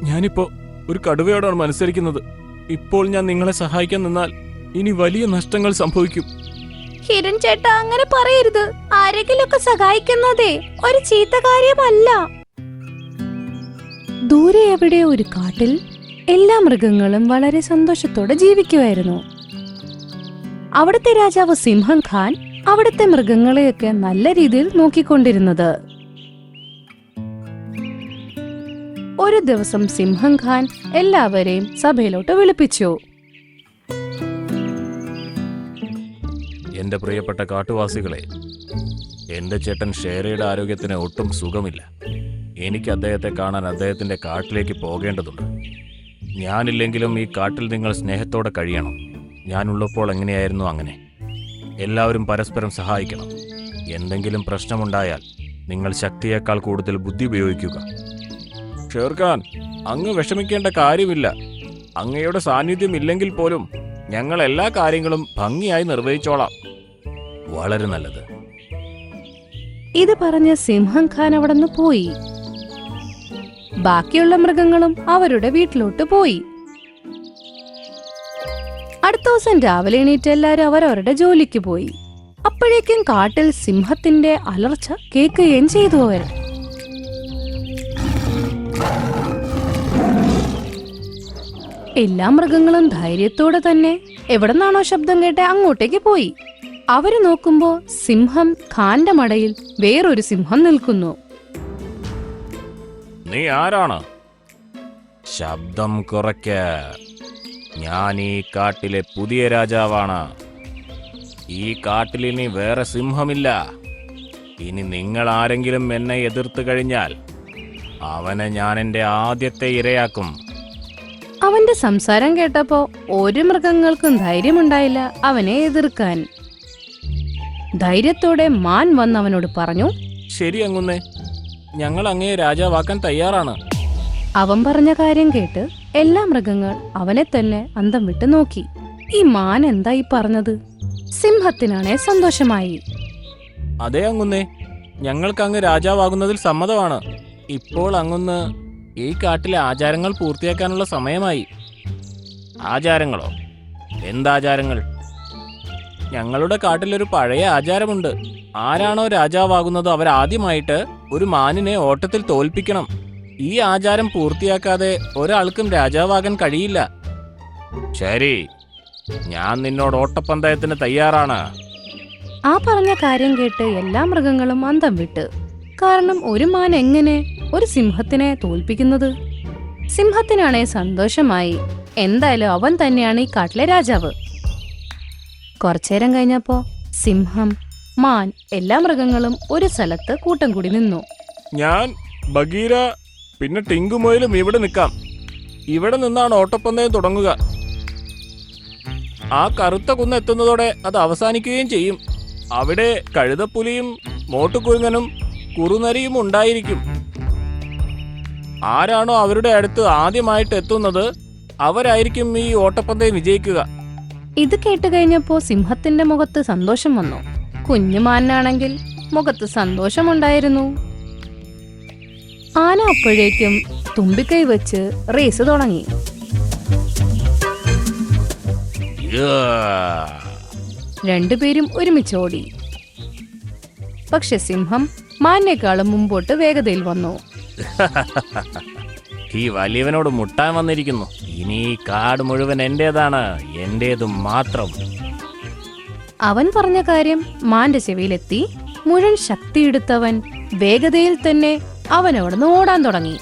ഞാനിപ്പോ ഒരു കടുവയോടാണ് മത്സരിക്കുന്നത്. ഇപ്പോൾ ഞാൻ നിങ്ങളെ സഹായിക്കാൻ നിന്നാൽ ഇനി വലിയ നഷ്ടങ്ങൾ സംഭവിക്കും. ഹിരൺ ചേട്ടാ, അങ്ങനെ പറയരുത്. ആരെങ്കിലൊക്കെ സഹായിക്കുന്നതേ ഒരു ചീത്ത കാര്യമല്ല. ദൂരെ എവിടെ ഒരു കാട്ടിൽ എല്ലാ മൃഗങ്ങളും വളരെ സന്തോഷത്തോടെ ജീവിക്കുമായിരുന്നു. അവിടുത്തെ രാജാവ് സിംഹം ഖാൻ അവിടുത്തെ മൃഗങ്ങളെയൊക്കെ നല്ല രീതിയിൽ നോക്കിക്കൊണ്ടിരുന്നത്. ഒരു ദിവസം സിംഹം ഖാൻ എല്ലാവരെയും സഭയിലോട്ട് വിളിപ്പിച്ചു. എന്റെ പ്രിയപ്പെട്ട കാട്ടുവാസികളെ, എന്റെ ചേട്ടൻ ഷേരയുടെ ആരോഗ്യത്തിന് ഒട്ടും സുഖമില്ല. എനിക്ക് അദ്ദേഹത്തെ കാണാൻ അദ്ദേഹത്തിന്റെ കാട്ടിലേക്ക് പോകേണ്ടതുണ്ട്. ഞാനില്ലെങ്കിലും ഈ കാട്ടിൽ നിങ്ങൾ സ്നേഹത്തോടെ കഴിയണം. ഞാനുള്ളപ്പോൾ എങ്ങനെയായിരുന്നു അങ്ങനെ. എല്ലാവരും പരസ്പരം സഹായിക്കണം. എന്തെങ്കിലും പ്രശ്നമുണ്ടായാൽ നിങ്ങൾ ശക്തിയേക്കാൾ കൂടുതൽ ബുദ്ധി ഉപയോഗിക്കുക. ഷേർഖാൻ, അങ്ങ് വിഷമിക്കേണ്ട കാര്യമില്ല. അങ്ങയുടെ സാന്നിധ്യം ഇല്ലെങ്കിൽ പോലും ഞങ്ങൾ എല്ലാ കാര്യങ്ങളും ഭംഗിയായി നിർവഹിച്ചോളാം. വളരെ നല്ലത്. ഇത് പറഞ്ഞ് സിംഹം ഖാൻ അവിടുന്ന് പോയി. ബാക്കിയുള്ള മൃഗങ്ങളും അവരുടെ വീട്ടിലോട്ട് പോയി. അടുത്ത ദിവസം രാവിലെ എണീറ്റ് എല്ലാരും അവരവരുടെ ജോലിക്ക് പോയി. അപ്പോഴേക്കും കാട്ടിൽ സിംഹത്തിന്റെ അലർച്ച കേൾക്കുകയും ചെയ്തു അവർ. എല്ലാ മൃഗങ്ങളും ധൈര്യത്തോടെ തന്നെ എവിടെ നിന്നാണോ ശബ്ദം കേട്ടെ അങ്ങോട്ടേക്ക് പോയി. അവര് നോക്കുമ്പോ സിംഹം ഖാന്റെ മടയിൽ വേറൊരു സിംഹം നിൽക്കുന്നു. നീ ആരാണ്? ശബ്ദം കുറയ്ക്ക. ഞാൻ ഈ കാട്ടിലെ പുതിയ രാജാവാണ്. ഈ കാട്ടിൽ ഇനി വേറെ സിംഹമില്ല. ഇനി നിങ്ങൾ ആരെങ്കിലും എന്നെ എതിർത്ത് കഴിഞ്ഞാൽ അവനെ ഞാൻ എന്റെ ആദ്യത്തെ ഇരയാക്കും. അവന്റെ സംസാരം കേട്ടപ്പോ ഒരു മൃഗങ്ങൾക്കും ധൈര്യമുണ്ടായില്ല അവനെ എതിർക്കാൻ. ധൈര്യത്തോടെ മാൻ വന്ന് അവനോട് പറഞ്ഞു, ശരി അങ്ങുന്നേ, ഞങ്ങൾ അങ്ങയെ രാജാവാക്കാൻ തയ്യാറാണ്. അവൻ പറഞ്ഞ കാര്യം കേട്ട് എല്ലാ മൃഗങ്ങൾ അവനെ തന്നെ അന്തം വിട്ട് നോക്കി. ഈ മാൻ എന്തായി പറഞ്ഞത്? സിംഹത്തിനാണേ സന്തോഷമായി. അതെ അങ്ങുന്നേ, ഞങ്ങൾക്ക് അങ്ങ് രാജാവാകുന്നതിൽ സമ്മതമാണ്. ഇപ്പോൾ അങ്ങുന്ന് ഈ കാട്ടിലെ ആചാരങ്ങൾ പൂർത്തിയാക്കാനുള്ള സമയമായി. ആചാരങ്ങളോ? എന്താചാരങ്ങൾ? ഞങ്ങളുടെ കാട്ടിലൊരു പഴയ ആചാരമുണ്ട്. ആരാണോ രാജാവാകുന്നത് അവരാദ്യമായിട്ട് ഒരു മാനിനെ ഓട്ടത്തിൽ തോൽപ്പിക്കണം. ഈ ആചാരം പൂർത്തിയാക്കാതെ ഒരാൾക്കും രാജാവാകാൻ കഴിയില്ല. ശരി, ഞാൻ നിന്നോട് ഓട്ടപ്പന്തയത്തിന് തയ്യാറാണ്. ആ പറഞ്ഞ കാര്യം കേട്ട് എല്ലാ മൃഗങ്ങളും അന്തം വിട്ട്. കാരണം ഒരു മാൻ എങ്ങനെ ഒരു സിംഹത്തിനെ തോൽപ്പിക്കുന്നത്? സിംഹത്തിനാണേ സന്തോഷമായി. എന്തായാലും അവൻ തന്നെയാണ് ഈ കാട്ടിലെ രാജാവ്. കുറച്ചേരം കഴിഞ്ഞപ്പോ സിംഹം, മാൻ, എല്ലാ മൃഗങ്ങളും ഒരു സ്ഥലത്ത് കൂട്ടം കൂടി നിന്നു. ഞാൻ, ബഗീര, പിന്നെ ടിങ്കുമോയിലും ഇവിടെ നിൽക്കാം. ഇവിടെ നിന്നാണ് ഓട്ടപ്പന്തയം തുടങ്ങുക. ആ കറുത്ത കുന്ന് എത്തുന്നതോടെ അത് അവസാനിക്കുകയും ചെയ്യും. അവിടെ കഴുതപ്പുലിയും മോട്ടുകുരുങ്ങനും കുറുനരിയും ഉണ്ടായിരിക്കും. ആരാണോ അവരുടെ അടുത്ത് ആദ്യമായിട്ട് എത്തുന്നത് അവരായിരിക്കും ഈ ഓട്ടപ്പന്തയം വിജയിക്കുക. ഇത് കേട്ട് കഴിഞ്ഞപ്പോ സിംഹത്തിന്റെ മുഖത്ത് സന്തോഷം വന്നു. കുഞ്ഞുമാനാണെങ്കിൽ മുഖത്ത് സന്തോഷമുണ്ടായിരുന്നു. ആന അപ്പോഴേക്കും തുമ്പിക്കൈ വെച്ച് റേസ് തുടങ്ങി. രണ്ടുപേരും ഒരുമിച്ചോടി. പക്ഷെ സിംഹം മാനേക്കാളും മുമ്പോട്ട് വേഗതയിൽ വന്നു. ഈ വലിയവനോട് മുട്ടാൻ വന്നിരിക്കുന്നു. ഇനി ഈ കാട് മുഴുവൻ എന്റേതാണ്, എന്റേതും മാത്രം. അവൻ പറഞ്ഞ കാര്യം മാന്റെ ചെവിയിലെത്തി. മുഴുവൻ ശക്തിയെടുത്തവൻ വേഗതയിൽ തന്നെ അവനവിടുന്ന് ഓടാൻ തുടങ്ങി.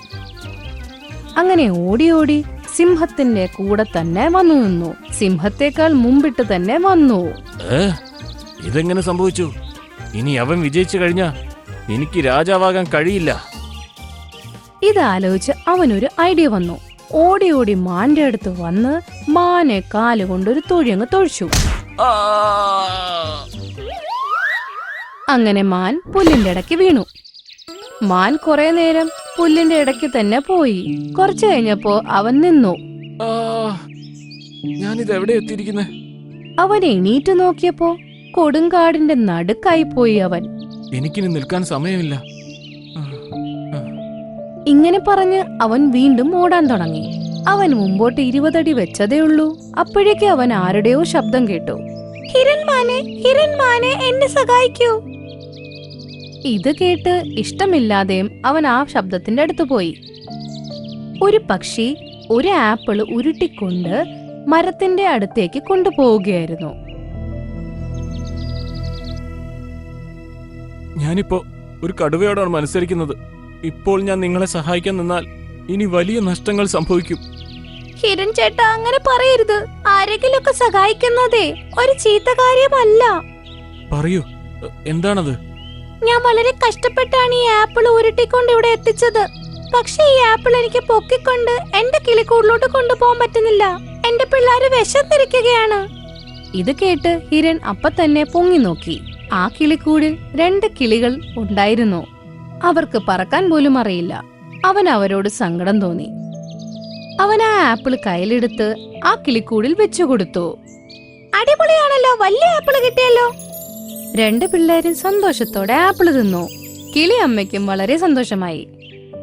അങ്ങനെ ഓടി ഓടി സിംഹത്തിന്റെ കൂടെ തന്നെ വന്നു നിന്നു. സിംഹത്തെക്കാൾ മുമ്പിട്ട് തന്നെ വന്നു. ഇതെങ്ങനെ സംഭവിച്ചു? ഇനി അവൻ വിജയിച്ചു കഴിഞ്ഞാ എനിക്ക് രാജാവാകാൻ കഴിയില്ല. ഇതാലോചിച്ച് അവനൊരു ഐഡിയ വന്നു. ഓടി ഓടി മാന്റെ അടുത്ത് വന്ന് മാനെ കാലുകൊണ്ടൊരു തൊഴിയങ്ങ് തൊഴിച്ചു. അങ്ങനെ മാൻ പുല്ലിന്റെ ഇടയ്ക്ക് വീണു. മാൻ കുറെ നേരം പുല്ലിന്റെ ഇടയ്ക്ക് തന്നെ പോയി. കുറച്ചു കഴിഞ്ഞപ്പോ അവൻ നിന്നു. ഞാനിത് എവിടെ എത്തിയിരിക്കുന്നേ? അവൻ എണീറ്റ് നോക്കിയപ്പോ കൊടുങ്കാടിന്റെ നടുക്കായി പോയി അവൻ. എനിക്കിനി നിൽക്കാൻ സമയമില്ല. ഇങ്ങനെ പറഞ്ഞ് അവൻ വീണ്ടും ഓടാൻ തുടങ്ങി. അവൻ മുമ്പോട്ട് 20 അടി വെച്ചതേ ഉള്ളൂ. അപ്പോഴേക്ക് അവൻ ആരുടെയോ ശബ്ദം കേട്ടു. ഹിരൺമാനെ, എന്നെ സഹായിക്കൂ. ഇത് കേട്ട് ഇഷ്ടമില്ലാതെയും അവൻ ആ ശബ്ദത്തിന്റെ അടുത്ത് പോയി. ഒരു പക്ഷി ഒരു ആപ്പിൾ ഉരുട്ടിക്കൊണ്ട് മരത്തിന്റെ അടുത്തേക്ക് കൊണ്ടുപോവുകയായിരുന്നു. ഞാനിപ്പോ ഒരു കടുവയോടാണ് മത്സരിക്കുന്നത്. ഇപ്പോൾ ഞാൻ നിങ്ങളെ സഹായിക്കാൻ നിന്നാൽ ഇനി വലിയ നഷ്ടങ്ങൾ സംഭവിക്കും. ഹിരൺ ചേട്ടാ, അങ്ങനെ പറയരുത്. ആരെങ്കിലുമൊക്കെ സഹായിക്കുന്നതേ ഒരു ചീത്ത കാര്യമല്ല. പറയൂ, എന്താണത്? ഞാൻ വളരെ കഷ്ടപ്പെട്ടാണ് ഈ ആപ്പിൾ ഉരുട്ടിക്കൊണ്ട് ഇവിടെ എത്തിച്ചത്. പക്ഷെ ഈ ആപ്പിൾ എനിക്ക് പൊക്കിക്കൊണ്ട് എന്റെ കിളിക്കൂടിലോട്ട് കൊണ്ടുപോകാൻ പറ്റുന്നില്ല. എന്റെ പിള്ളേര് വിശന്നിരിക്കുകയാണ്. ഇത് കേട്ട് ഹിരൺ അപ്പൊ തന്നെ പൊങ്ങി നോക്കി. ആ കിളിക്കൂടിൽ 2 കിളികൾ ഉണ്ടായിരുന്നു. അവർക്ക് പറക്കാൻ പോലും അറിയില്ല. അവൻ അവരോട് സങ്കടം തോന്നി. അവൻ ആ ആപ്പിൾ കയ്യിലെടുത്ത് ആ കിളിക്കൂടിൽ വെച്ചു കൊടുത്തു. അടിപൊളിയാണല്ലോ, വലിയ ആപ്പിൾ കിട്ടിയല്ലോ. 2 പിള്ളേരും സന്തോഷത്തോടെ ആപ്പിൾ തിന്നു. കിളി അമ്മയ്ക്കും വളരെ സന്തോഷമായി.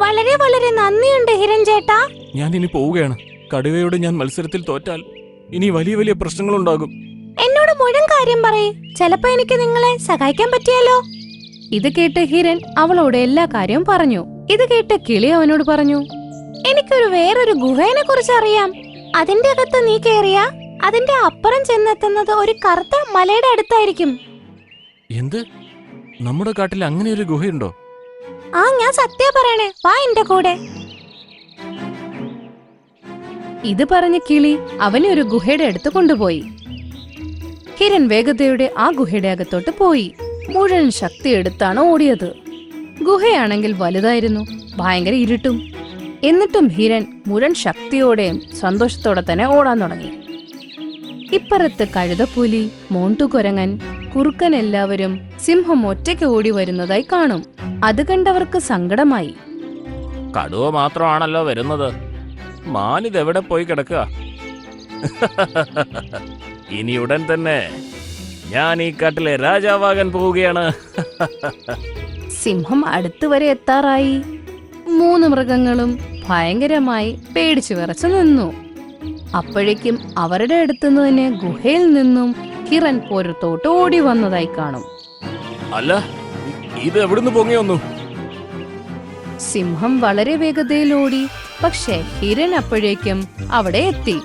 വളരെ വളരെ നന്ദിയുണ്ട് ഹിരൺ ചേട്ടാ. ഞാൻ ഇനി പോവുകയാണ്. കടുവയോട് ഞാൻ മത്സരത്തിൽ തോറ്റാൽ ഇനി വലിയ വലിയ പ്രശ്നങ്ങളുണ്ടാകും. എന്നോട് മുഴുവൻ കാര്യം പറയേ, ചിലപ്പോ എനിക്ക് നിങ്ങളെ സഹായിക്കാൻ പറ്റിയാലോ. ഇത് കേട്ട് ഹിരൺ അവളോട് എല്ലാ കാര്യവും പറഞ്ഞു. ഇത് കേട്ട് കിളി അവനോട് പറഞ്ഞു, എനിക്കൊരു വേറൊരു ഗുഹയെ കുറിച്ച് അറിയാം. അതിന്റെ അകത്ത് നീ കേറിയാ അതിന്റെ അപ്പുറം ചെന്നെത്തുന്നത് ഒരു കറുത്ത മലയുടെ അടുത്തായിരിക്കും. എന്ത്? നമ്മുടെ കാട്ടിൽ അങ്ങനെ ഒരു ഗുഹയുണ്ടോ? ആ, ഞാൻ സത്യം പറയണേ, വാ എന്റെ കൂടെ. ഇത് പറഞ്ഞ കിളി അവനെ ഒരു ഗുഹയുടെ അടുത്ത് കൊണ്ടുപോയി. ഹിരൺ വേഗതയുടെ ആ ഗുഹയുടെ അകത്തോട്ട് പോയി. മുഴുവൻ ശക്തി എടുത്താണ് ഓടിയത്. ഗുഹയാണെങ്കിൽ വലുതായിരുന്നു, ഭയങ്കര ഇരുട്ടും. എന്നിട്ടും ഹിരൺ മുഴുവൻ ശക്തിയോടെയും സന്തോഷത്തോടെ തന്നെ ഓടാൻ തുടങ്ങി. ഇപ്പുറത്ത് കഴുതപ്പുലി, മോണ്ടുകുരങ്ങൻ, കുറുക്കൻ എല്ലാവരും സിംഹം ഒറ്റയ്ക്ക് ഓടി വരുന്നതായി കാണും. അത് കണ്ടവർക്ക് സങ്കടമായി. കടുവ മാത്രമാണല്ലോ വരുന്നത്. മാനിതെവിടെ പോയി കിടക്കുക? ഇനി ഉടൻ തന്നെ ഞാൻ ഈ കാട്ടിലെ രാജാവാകാൻ പോവുകയാണ്. സിംഹം അടുത്ത് വരെ എത്താറായി. 3 മൃഗങ്ങളും ഭയങ്കരമായി പേടിച്ചു വിറച്ചു നിന്നു. അപ്പോഴേക്കും അവരുടെ അടുത്തുനിന്ന് തന്നെ ഗുഹയിൽ നിന്നും ഹിരൺ പുറത്തോട്ട് ഓടി വന്നതായി കാണും. അല്ല, ഇത് എവിടുന്ന് പൊങ്ങി വന്നു? സിംഹം വളരെ വേഗതയിൽ ഓടി. പക്ഷെ ഹിരൺ അപ്പോഴേക്കും അവിടെ എത്തി.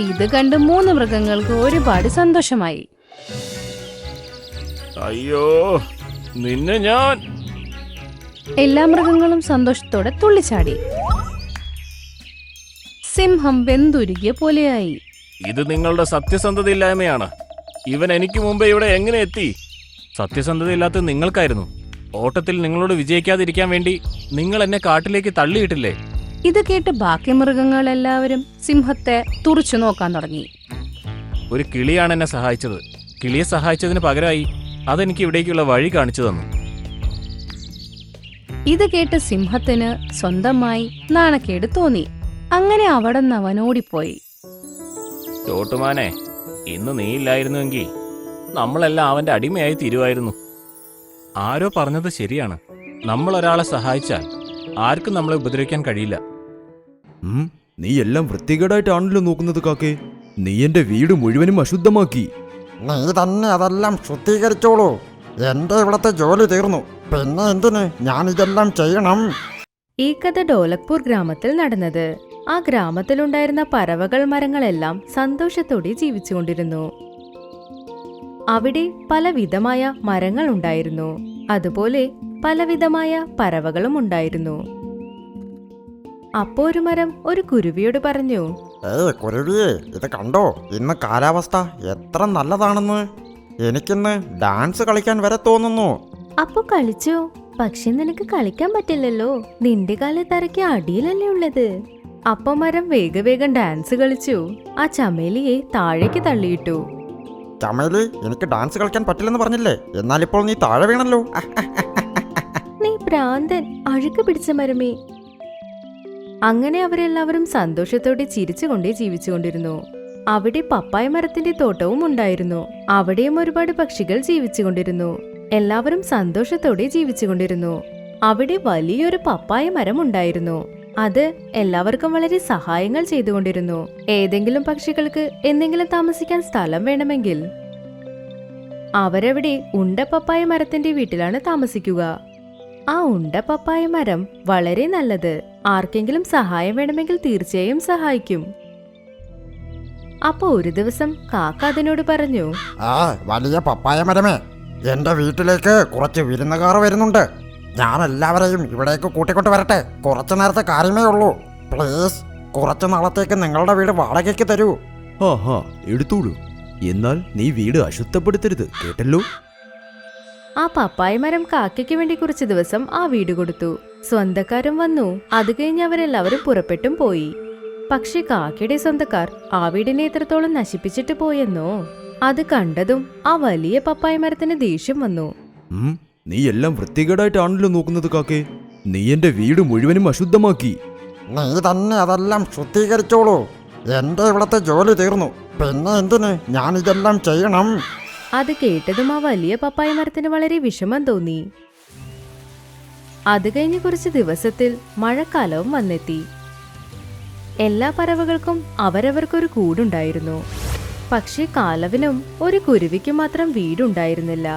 ഇത് കണ്ട് 3 മൃഗങ്ങൾക്ക് ഒരുപാട് സന്തോഷമായി. അയ്യോ, നിന്നെ ഞാൻ... എല്ലാ മൃഗങ്ങളും സന്തോഷത്തോടെ തുള്ളിച്ചാടി. സിംഹം വെന്തുരുകിയ പോലെയായി. ഇത് നിങ്ങളുടെ സത്യസന്ധതയില്ലായ്മയാണ്. ഇവൻ എനിക്ക് മുമ്പേ ഇവിടെ എങ്ങനെ എത്തി? സത്യസന്ധതയില്ലാത്ത നിങ്ങൾക്കായിരുന്നു. ഓട്ടത്തിൽ നിങ്ങളോട് വിജയിക്കാതിരിക്കാൻ വേണ്ടി നിങ്ങൾ എന്നെ കാട്ടിലേക്ക് തള്ളിയിട്ടില്ലേ? ഇത് കേട്ട് ബാക്കി മൃഗങ്ങൾ എല്ലാവരും സിംഹത്തെ തുറിച്ചു നോക്കാൻ തുടങ്ങി. ഒരു കിളിയാണ് എന്നെ സഹായിച്ചത്. കിളിയെ സഹായിച്ചതിന് പകരമായി അതെനിക്ക് ഇവിടേക്കുള്ള വഴി കാണിച്ചു തന്നു. ഇത് കേട്ട് സിംഹത്തിന് സ്വന്തമായി നാണക്കേട് തോന്നി. അങ്ങനെ അവിടെ നിന്ന് അവൻ ഓടിപ്പോയി. ചോട്ടുമാനെ, ഇന്ന് നീ ഇല്ലായിരുന്നുവെങ്കിൽ നമ്മളെല്ലാം അവന്റെ അടിമയായി തീരുമായിരുന്നു. ആരോ പറഞ്ഞത് ശരിയാണ്. നമ്മൾ ഒരാളെ സഹായിച്ചാൽ ആർക്കും നമ്മളെ ഉപദ്രവിക്കാൻ കഴിയില്ല. നീ എല്ലാം വൃത്തികേടായിട്ടാണല്ലോ നോക്കുന്നത് കാക്കേ. നീ എന്റെ വീട് മുഴുവനും അശുദ്ധമാക്കി. നീ തന്നെ അതെല്ലാം ശുദ്ധീകരിച്ചോളൂ. എന്റെ ഇവിടത്തെ ജോലി തീർന്നു. പിന്നെ എന്തിന് ഞാനിതെല്ലാം ചെയ്യണം? ഈ കഥ ഡോലക്പൂർ ഗ്രാമത്തിൽ നടന്നത്. ആ ഗ്രാമത്തിലുണ്ടായിരുന്ന പറവകൾ മരങ്ങളെല്ലാം സന്തോഷത്തോടെ ജീവിച്ചുകൊണ്ടിരുന്നു. അവിടെ പലവിധമായ മരങ്ങൾ ഉണ്ടായിരുന്നു. അതുപോലെ പലവിധമായ പറവകളും ഉണ്ടായിരുന്നു. അപ്പോ ഒരു മരം ഒരു കുരുവിയോട് പറഞ്ഞു, കുരുവിയെ, ഇത് കണ്ടോ, ഇന്ന് കാലാവസ്ഥ എത്ര നല്ലതാണെന്ന്. എനിക്കിന്ന് ഡാൻസ് കളിക്കാൻ വരെ തോന്നുന്നു. അപ്പൊ കളിച്ചോ? പക്ഷെ നിനക്ക് കളിക്കാൻ പറ്റില്ലല്ലോ, നിന്റെ കാല് തറയ്ക്ക് അടിയിലല്ലേ ഉള്ളത്. അപ്പൊ മരം വേഗം ഡാൻസ് കളിച്ചു. ആ ചമേലിയെ താഴേക്ക് തള്ളിയിട്ടു. ചമേലി, എനിക്ക് ഡാൻസ് കളിക്കാൻ പറ്റില്ലെന്ന് പറഞ്ഞില്ലേ? എന്നാലിപ്പോൾ നീ താഴെ വീണല്ലോ. നീ ഭ്രാന്തൻ, അഴുക്ക് പിടിച്ച മരമേ. അങ്ങനെ അവരെല്ലാവരും സന്തോഷത്തോടെ ചിരിച്ചുകൊണ്ടേ ജീവിച്ചുകൊണ്ടിരുന്നു. അവിടെ പപ്പായ മരത്തിന്റെ തോട്ടവും ഉണ്ടായിരുന്നു. അവിടെയും ഒരുപാട് പക്ഷികൾ ജീവിച്ചുകൊണ്ടിരുന്നു. എല്ലാവരും സന്തോഷത്തോടെ ജീവിച്ചുകൊണ്ടിരുന്നു. അവിടെ വലിയൊരു പപ്പായ മരം ഉണ്ടായിരുന്നു. അത് എല്ലാവർക്കും വളരെ സഹായങ്ങൾ ചെയ്തുകൊണ്ടിരുന്നു. ഏതെങ്കിലും പക്ഷികൾക്ക് എന്തെങ്കിലും താമസിക്കാൻ സ്ഥലം വേണമെങ്കിൽ അവരവിടെ ഉണ്ട പപ്പായ മരത്തിന്റെ വീട്ടിലാണ് താമസിക്കുക. ആ ഉണ്ട പപ്പായ മരം വളരെ നല്ലത്. ആർക്കെങ്കിലും സഹായം വേണമെങ്കിൽ തീർച്ചയായും സഹായിക്കും. അപ്പൊ ഒരു ദിവസം കാക്ക അതിനോട് പറഞ്ഞു, വലിയ പപ്പായ മരമേ, എന്റെ വീട്ടിലേക്ക് കുറച്ച് വിരുന്നുകാർ വരുന്നുണ്ട്. ഞാൻ എല്ലാവരെയും ഇവിടേക്ക് കൂട്ടിക്കൊണ്ട് വരട്ടെ. കുറച്ചു നേരത്തെ കാര്യമേ ഉള്ളൂ. പ്ലീസ്, കുറച്ചു നാളത്തേക്ക് നിങ്ങളുടെ വീട് വാടകയ്ക്ക് തരൂ. ഹാ എടുത്തോളൂ. എന്നാൽ നീ വീട് അശുദ്ധപ്പെടുത്തരുത്, കേട്ടല്ലോ. ആ പപ്പായ മരം കാക്കയ്ക്ക് വേണ്ടി കുറച്ചു ദിവസം ആ വീട് കൊടുത്തു. സ്വന്തക്കാരും വന്നു. അത് കഴിഞ്ഞ് അവരെല്ലാവരും പുറപ്പെട്ടും പോയി. പക്ഷെ കാക്കയുടെ സ്വന്തക്കാർ ആ വീടിനെ എത്രത്തോളം നശിപ്പിച്ചിട്ട് പോയെന്നോ. അത് കണ്ടതും ആ വലിയ പപ്പായ മരത്തിന് ദേഷ്യം വന്നു. നീ എല്ലാം വൃത്തികേടായിട്ടാണല്ലോ നോക്കുന്നത് കാക്കേ. നീ എന്റെ വീട് മുഴുവനും അശുദ്ധമാക്കി. നീ തന്നെ അതെല്ലാം ശുദ്ധീകരിച്ചോളൂ. എന്റെ ഇവിടത്തെ ജോലി തീർന്നു. പിന്നെ എന്തിന് ഞാൻ ഇതെല്ലാം ചെയ്യണം? അത് കേട്ടതും ആ വലിയ പപ്പായ മരത്തിന് വളരെ വിഷമം തോന്നി. അത് കഴിഞ്ഞ് കുറച്ച് ദിവസത്തിൽ മഴക്കാലവും വന്നെത്തി. എല്ലാ പറവകൾക്കും അവരവർക്കൊരു കൂടുണ്ടായിരുന്നു. പക്ഷേ കാലവിനും ഒരു കുരുവിക്കും മാത്രം വീടുണ്ടായിരുന്നില്ല.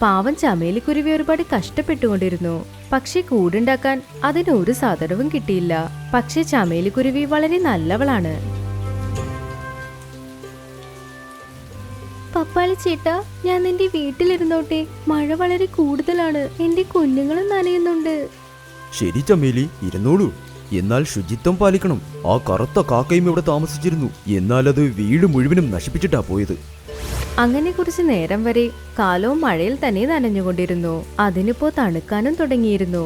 പാവം ചമേലിക്കുരുവി ഒരുപാട് കഷ്ടപ്പെട്ടുകൊണ്ടിരുന്നു. പക്ഷെ കൂടുണ്ടാക്കാൻ അതിന് ഒരു സാധനവും കിട്ടിയില്ല. പക്ഷെ ചമേലിക്കുരുവി വളരെ നല്ലവളാണ്. പപ്പാളി ചേട്ടാ, ഞാൻ നിന്റെ വീട്ടിലിരുന്നോട്ടെ? മഴ വളരെ കൂടുതലാണ്. എന്റെ കുഞ്ഞുങ്ങളും നനയുന്നുണ്ട്. ശരി ചമേലി, ഇരുന്നോളൂ. എന്നാൽ ശുചിത്വം പാലിക്കണം. ആ കറുത്ത കാക്കയും ഇവിടെ താമസിച്ചിരുന്നു. എന്നാൽ അത് വീട് മുഴുവനും നശിപ്പിച്ചിട്ടാ പോയത്. അങ്ങനെ കുറച്ചു നേരം വരെ കാലവും മഴയിൽ തന്നെ നനഞ്ഞുകൊണ്ടിരുന്നു. അതിനിപ്പോ തണുക്കാനും തുടങ്ങിയിരുന്നു.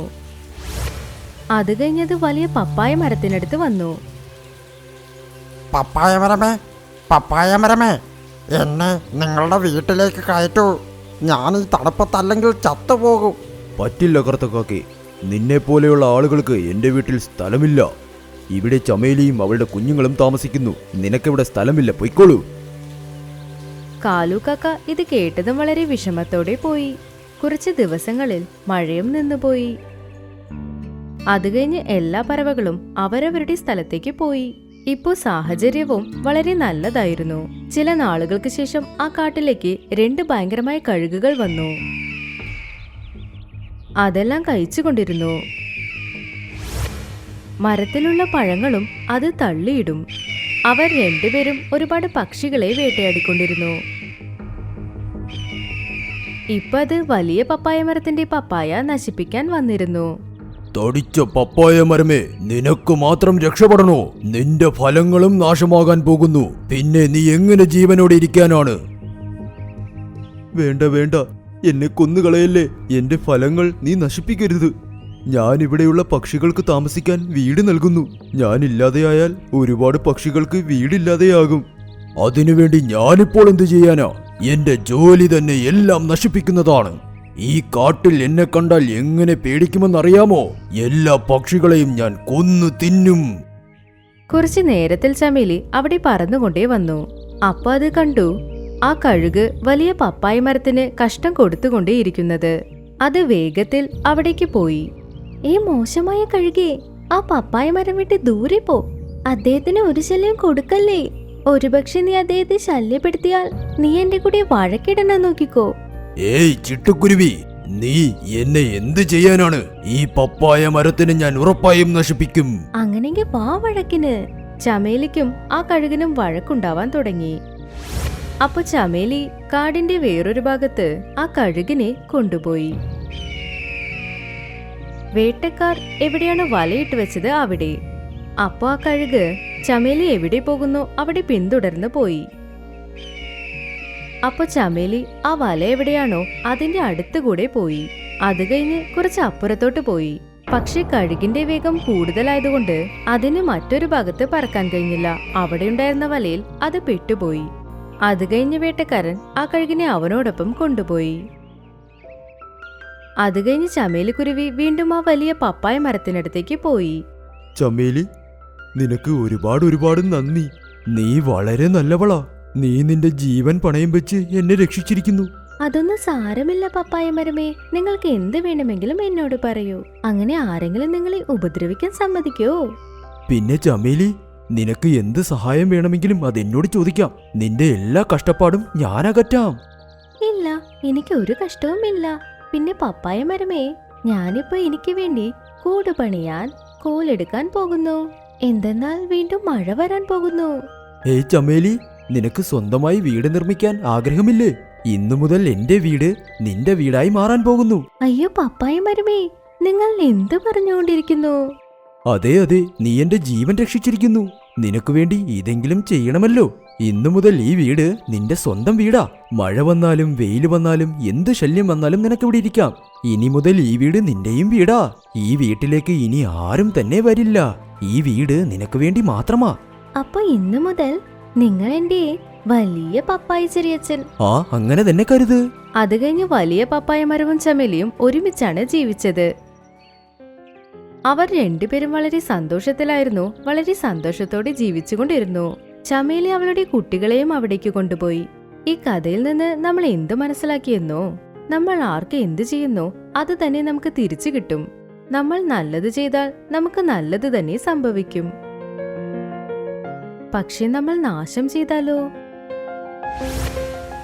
അത് കഴിഞ്ഞത് വലിയ പപ്പായ മരത്തിനടുത്ത് വന്നു. പപ്പായ മരമേ, പപ്പായ മരമേ, എന്നെ നിങ്ങളുടെ വീട്ടിലേക്ക് കയറ്റൂ. ഞാൻ ഈ തണുപ്പത്തല്ലെങ്കിൽ ചത്തുപോകും. പറ്റില്ല കറുത്ത കാക്കേ. നിന്നെ പോലെയുള്ള ആളുകൾക്ക് എന്റെ വീട്ടിൽ സ്ഥലമില്ല. ഇവിടെ ചമേലിയും അവളുടെ കുഞ്ഞുങ്ങളും താമസിക്കുന്നു. നിനക്കിവിടെ സ്ഥലമില്ല, പൊയ്ക്കോളൂ. കാലു കാക്ക ഇത് കേട്ടതും വളരെ വിഷമത്തോടെ പോയി. കുറച്ച് ദിവസങ്ങളിൽ മഴയും നിന്നുപോയി. അത് കഴിഞ്ഞ് എല്ലാ പറവകളും അവരവരുടെ സ്ഥലത്തേക്ക് പോയി. ഇപ്പോ സാഹചര്യവും വളരെ നല്ലതായിരുന്നു. ചില നാളുകൾക്ക് ശേഷം ആ കാട്ടിലേക്ക് 2 ഭയങ്കരമായ കഴുകുകൾ വന്നു. അതെല്ലാം കഴിച്ചുകൊണ്ടിരുന്നു. മരത്തിലുള്ള പഴങ്ങളും അത് തള്ളിയിടും. അവർ രണ്ടുപേരും ഒരുപാട് പക്ഷികളെ വേട്ടയാടിക്കൊണ്ടിരുന്നു. ഇപ്പൊ അത് വലിയ പപ്പായ മരത്തിന്റെ പപ്പായ നശിപ്പിക്കാൻ വന്നിരുന്നു. തടിച്ച പപ്പായ മരമേ, നിനക്ക് മാത്രം രക്ഷപ്പെടണോ? നിന്റെ ഫലങ്ങളും നാശമാകാൻ പോകുന്നു. പിന്നെ നീ എങ്ങനെ ജീവനോടെ ഇരിക്കാനാണ്? വേണ്ട വേണ്ട, എന്നെ കൊന്നുകളയല്ലേ. എന്റെ ഫലങ്ങൾ നീ നശിപ്പിക്കരുത്. ഞാൻ ഇവിടെയുള്ള പക്ഷികൾക്ക് താമസിക്കാൻ വീട് നൽകുന്നു. ഞാനില്ലാതെയായാൽ ഒരുപാട് പക്ഷികൾക്ക് വീടില്ലാതെയാകും. അതിനുവേണ്ടി ഞാനിപ്പോൾ എന്തു ചെയ്യാനാ? എന്റെ ജോലി തന്നെ എല്ലാം നശിപ്പിക്കുന്നതാണ്. ഈ കാട്ടിൽ എന്നെ കണ്ടാൽ എങ്ങനെ പേടിക്കുമെന്നറിയാമോ? എല്ലാ പക്ഷികളെയും ഞാൻ കൊന്നു തിന്നും. കുറച്ചു നേരത്തിൽ ചമേലി അവിടെ പറന്നുകൊണ്ടേ വന്നു. അപ്പൊ അത് കണ്ടു. ആ കഴുക് വലിയ പപ്പായ മരത്തിന് കഷ്ടം കൊടുത്തുകൊണ്ടേയിരിക്കുന്നത്. അത് വേഗത്തിൽ അവിടേക്ക് പോയി. ഈ മോശമായ കഴുകേ, ആ പപ്പായ മരം വിട്ട് ദൂരെ പോ. അദ്ദേഹത്തിന് ഒരു ശല്യം കൊടുക്കല്ലേ. ഒരുപക്ഷെ നീ അദ്ദേഹത്തെ ശല്യപ്പെടുത്തിയാൽ നീ എന്റെ കൂടെ വഴക്കിടണം നോക്കിക്കോ. ഏയ് ചിട്ടുക്കുരുവി, നീ എന്നെ എന്ത് ചെയ്യാനാണ്? ഈ പപ്പായ മരത്തിന് ഞാൻ ഉറപ്പായും നശിപ്പിക്കും. അങ്ങനെങ്കിൽ വാ വഴക്കിന്. ചമേലിക്കും ആ കഴുകിനും വഴക്കുണ്ടാവാൻ തുടങ്ങി. അപ്പൊ ചമേലി കാടിന്റെ വേറൊരു ഭാഗത്ത് ആ കഴുകിനെ കൊണ്ടുപോയി. വേട്ടക്കാർ എവിടെയാണ് വലയിട്ട് വെച്ചത് അവിടെ. അപ്പൊ ആ കഴുക് ചമേലി എവിടെ പോകുന്നു അവിടെ പിന്തുടർന്ന് പോയി. അപ്പൊ ചമേലി ആ വല എവിടെയാണോ അതിന്റെ അടുത്തുകൂടെ പോയി. അത് കഴിഞ്ഞ് കുറച്ച് അപ്പുറത്തോട്ട് പോയി. പക്ഷെ കഴുകിന്റെ വേഗം കൂടുതലായതുകൊണ്ട് അതിന് മറ്റൊരു ഭാഗത്ത് പറക്കാൻ കഴിഞ്ഞില്ല. അവിടെയുണ്ടായിരുന്ന വലയിൽ അത് പെട്ടുപോയി. അത് കഴിഞ്ഞ് വേട്ടക്കാരൻ ആ കഴുകിനെ അവനോടൊപ്പം കൊണ്ടുപോയി. അത് കഴിഞ്ഞ് ചമേലിക്കുരുവി വീണ്ടും ആ വലിയ പപ്പായ മരത്തിനടുത്തേക്ക് പോയി. ചമേലി, നിനക്ക് ഒരുപാട് നന്ദി. നീ വളരെ നല്ലവളാ. നീ നിന്റെ ജീവൻ പണയം വെച്ച് എന്നെ രക്ഷിച്ചിരിക്കുന്നു. അതൊന്നും സാരമില്ല പപ്പായ മരമേ, നിങ്ങൾക്ക് എന്ത് വേണമെങ്കിലും എന്നോട് പറയൂ. അങ്ങനെ ആരെങ്കിലും നിങ്ങളെ ഉപദ്രവിക്കാൻ സമ്മതിക്കോ? പിന്നെ ചമേലി, നിനക്ക് എന്ത് സഹായം വേണമെങ്കിലും അതെന്നോട് ചോദിക്കാം. നിന്റെ എല്ലാ കഷ്ടപ്പാടും ഞാൻ അകറ്റാം. ഇല്ല, എനിക്ക് ഒരു കഷ്ടവുമില്ല. പിന്നെ പപ്പായ മരമേ, ഞാനിപ്പോ എനിക്ക് വേണ്ടി കൂട് പണിയാൻ കോലെടുക്കാൻ പോകുന്നു. എന്തെന്നാൽ വീണ്ടും മഴ വരാൻ പോകുന്നു. ഏയ് ചമേലി, നിനക്ക് സ്വന്തമായി വീട് നിർമ്മിക്കാൻ ആഗ്രഹമില്ലേ? ഇന്നു മുതൽ എന്റെ വീട് നിന്റെ വീടായി മാറാൻ പോകുന്നു. അയ്യോ പപ്പായ മരമേ, നിങ്ങൾ എന്ത് പറഞ്ഞുകൊണ്ടിരിക്കുന്നു? അതെ അതെ, നീ എന്റെ ജീവൻ രക്ഷിച്ചിരിക്കുന്നു. നിനക്ക് വേണ്ടി ഇതെങ്കിലും ചെയ്യണമല്ലോ. ഇന്നു മുതൽ ഈ വീട് നിന്റെ സ്വന്തം വീടാ. മഴ വന്നാലും വെയിൽ വന്നാലും എന്ത് ശല്യം വന്നാലും നിനക്കിവിടെ ഇരിക്കാം. ഇനി മുതൽ ഈ വീട് നിന്റെയും വീടാ. ഈ വീട്ടിലേക്ക് ഇനി ആരും തന്നെ വരില്ല. ഈ വീട് നിനക്ക് വേണ്ടി മാത്രമാ. അപ്പൊ ഇന്നു മുതൽ നിങ്ങൾ എന്റെ വലിയ പപ്പായ ചെറിയച്ഛൻ. ആ, അങ്ങനെ തന്നെ കരുത്. അത് കഴിഞ്ഞ് വലിയ പപ്പായ മരവും ചമേലിയും ഒരുമിച്ചാണ് ജീവിച്ചത്. അവർ രണ്ടുപേരും വളരെ സന്തോഷത്തിലായിരുന്നു, വളരെ സന്തോഷത്തോടെ ജീവിച്ചുകൊണ്ടിരുന്നു. ചമേലി അവളുടെ കുട്ടികളെയും അവിടേക്ക് കൊണ്ടുപോയി. ഈ കഥയിൽ നിന്ന് നമ്മൾ എന്ത് മനസ്സിലാക്കിയെന്നോ? നമ്മൾ ആർക്ക് എന്ത് ചെയ്യുന്നോ അത് തന്നെ നമുക്ക് തിരിച്ചു കിട്ടും. നമ്മൾ നല്ലത് ചെയ്താൽ നമുക്ക് നല്ലത് തന്നെ സംഭവിക്കും. പക്ഷെ നമ്മൾ നാശം ചെയ്താലോ?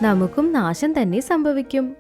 നമുക്കും നാശം തന്നെ സംഭവിക്കും.